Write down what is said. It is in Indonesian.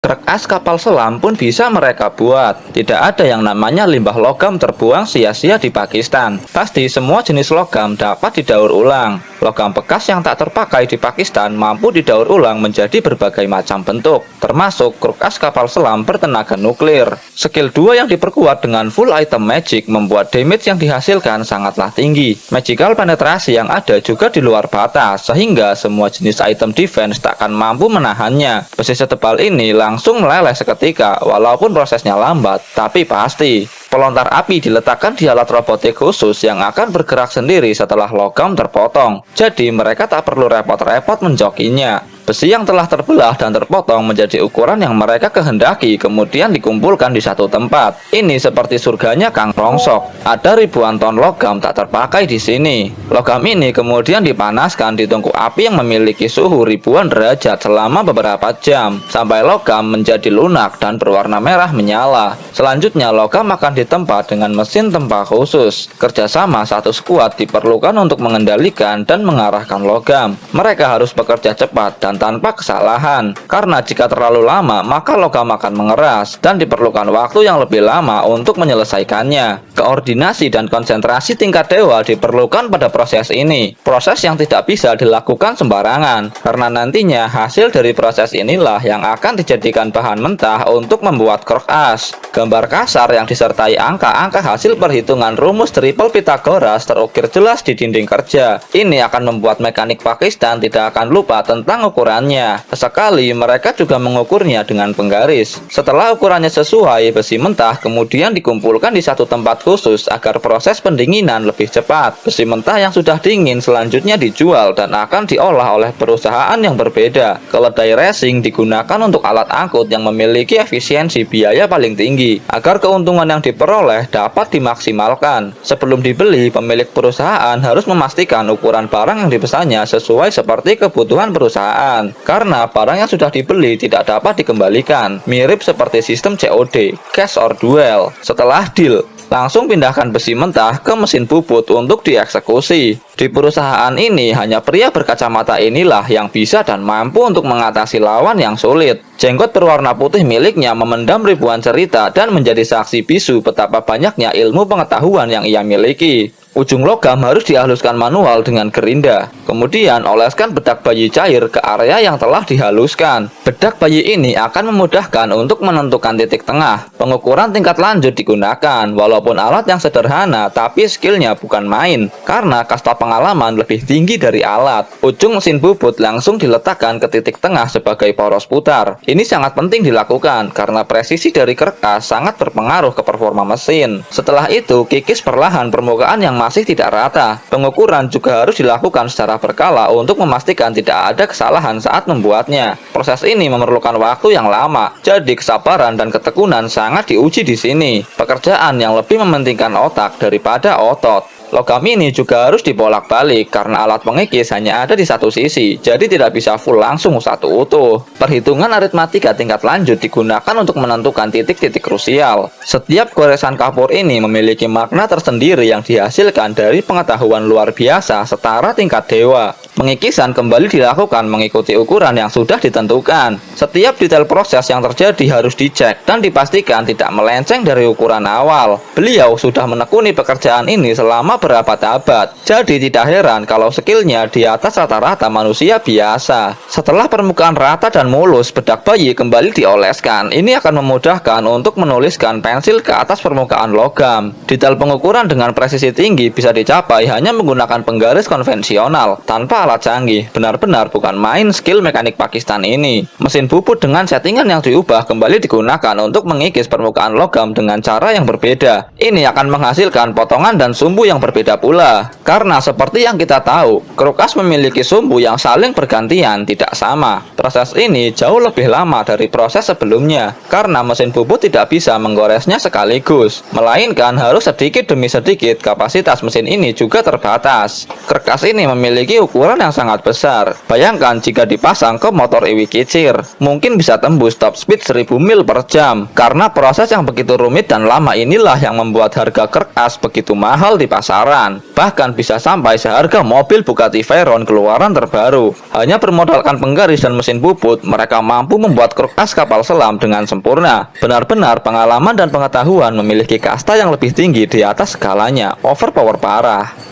Kerkas kapal selam pun bisa mereka buat. Tidak ada yang namanya limbah logam terbuang sia-sia di Pakistan. Pasti semua jenis logam dapat didaur ulang. Logam bekas yang tak terpakai di Pakistan mampu didaur ulang menjadi berbagai macam bentuk, termasuk kerkas kapal selam bertenaga nuklir. Skill 2 yang diperkuat dengan full item magic membuat damage yang dihasilkan sangatlah tinggi. Magical penetrasi yang ada juga di luar batas, sehingga semua jenis item defense takkan mampu menahannya. Besi setebal ini langsung meleleh seketika, walaupun prosesnya lambat, tapi pasti. Pelontar api diletakkan di alat robotik khusus yang akan bergerak sendiri setelah logam terpotong. Jadi mereka tak perlu repot-repot menjokinya. Besi yang telah terbelah dan terpotong menjadi ukuran yang mereka kehendaki, kemudian dikumpulkan di satu tempat. Ini seperti surganya Kang Rongsok. Ada ribuan ton logam tak terpakai di sini. Logam ini kemudian dipanaskan di tungku api yang memiliki suhu ribuan derajat selama beberapa jam, sampai logam menjadi lunak dan berwarna merah menyala. Selanjutnya logam akan ditempa dengan mesin tempa khusus. Kerjasama satu skuad diperlukan untuk mengendalikan dan mengarahkan logam. Mereka harus bekerja cepat dan tanpa kesalahan, karena jika terlalu lama maka logam akan mengeras dan diperlukan waktu yang lebih lama untuk menyelesaikannya. Koordinasi dan konsentrasi tingkat dewa diperlukan pada proses ini, proses yang tidak bisa dilakukan sembarangan, karena nantinya hasil dari proses inilah yang akan dijadikan bahan mentah untuk membuat kerkas. Gambar kasar yang disertai angka-angka hasil perhitungan rumus triple Pythagoras terukir jelas di dinding kerja. Ini akan membuat mekanik Pakistan tidak akan lupa tentang ukurannya. Sesekali mereka juga mengukurnya dengan penggaris. Setelah ukurannya sesuai, besi mentah kemudian dikumpulkan di satu tempat khusus agar proses pendinginan lebih cepat. Besi mentah yang sudah dingin selanjutnya dijual dan akan diolah oleh perusahaan yang berbeda. Keledai racing digunakan untuk alat angkut yang memiliki efisiensi biaya paling tinggi, agar keuntungan yang diperoleh dapat dimaksimalkan. Sebelum dibeli, pemilik perusahaan harus memastikan ukuran barang yang dipesannya sesuai seperti kebutuhan perusahaan, karena barang yang sudah dibeli tidak dapat dikembalikan, mirip seperti sistem COD, cash or duel. Setelah deal, langsung pindahkan besi mentah ke mesin bubut untuk dieksekusi. Di perusahaan ini, hanya pria berkacamata inilah yang bisa dan mampu untuk mengatasi lawan yang sulit. Jenggot berwarna putih miliknya memendam ribuan cerita dan menjadi saksi bisu betapa banyaknya ilmu pengetahuan yang ia miliki. Ujung logam harus dihaluskan manual dengan gerinda. Kemudian oleskan bedak bayi cair ke area yang telah dihaluskan. Bedak bayi ini akan memudahkan untuk menentukan titik tengah. Pengukuran tingkat lanjut digunakan, walaupun alat yang sederhana tapi skillnya bukan main, karena kasta pengalaman lebih tinggi dari alat. Ujung mesin bubut langsung diletakkan ke titik tengah sebagai poros putar. Ini sangat penting dilakukan karena presisi dari kerkas sangat berpengaruh ke performa mesin. Setelah itu, kikis perlahan permukaan yang masih tidak rata. Pengukuran juga harus dilakukan secara berkala untuk memastikan tidak ada kesalahan saat membuatnya. Proses ini memerlukan waktu yang lama, jadi kesabaran dan ketekunan sangat diuji di sini. Pekerjaan yang lebih mementingkan otak daripada otot. Logam ini juga harus dibolak-balik karena alat pengikis hanya ada di satu sisi, jadi tidak bisa full langsung satu utuh. Perhitungan aritmatika tingkat lanjut digunakan untuk menentukan titik-titik krusial. Setiap goresan kapur ini memiliki makna tersendiri yang dihasilkan dari pengetahuan luar biasa setara tingkat dewa. Pengikisan kembali dilakukan mengikuti ukuran yang sudah ditentukan. Setiap detail proses yang terjadi harus dicek dan dipastikan tidak melenceng dari ukuran awal. Beliau sudah menekuni pekerjaan ini selama berabad-abad, jadi tidak heran kalau skillnya di atas rata-rata manusia biasa. Setelah permukaan rata dan mulus, bedak bayi kembali dioleskan. Ini akan memudahkan untuk menuliskan pensil ke atas permukaan logam. Detail pengukuran dengan presisi tinggi bisa dicapai hanya menggunakan penggaris konvensional tanpa alat canggih. Benar-benar bukan main skill mekanik Pakistan ini. Mesin bubut dengan settingan yang diubah kembali digunakan untuk mengikis permukaan logam dengan cara yang berbeda. Ini akan menghasilkan potongan dan sumbu yang berbeda pula. Karena seperti yang kita tahu, kerkas memiliki sumbu yang saling bergantian, tidak sama. Proses ini jauh lebih lama dari proses sebelumnya, karena mesin bubut tidak bisa menggoresnya sekaligus, melainkan harus sedikit demi sedikit. Kapasitas mesin ini juga terbatas. Kerkas ini memiliki ukuran keluaran yang sangat besar. Bayangkan jika dipasang ke motor Iwi Kicir, mungkin bisa tembus top speed 1000 mil per jam. Karena proses yang begitu rumit dan lama inilah yang membuat harga krek as begitu mahal di pasaran. Bahkan bisa sampai seharga mobil Bugatti Veyron keluaran terbaru. Hanya bermodalkan penggaris dan mesin bubut, mereka mampu membuat krek as kapal selam dengan sempurna. Benar-benar pengalaman dan pengetahuan memiliki kasta yang lebih tinggi di atas segalanya. Overpower parah.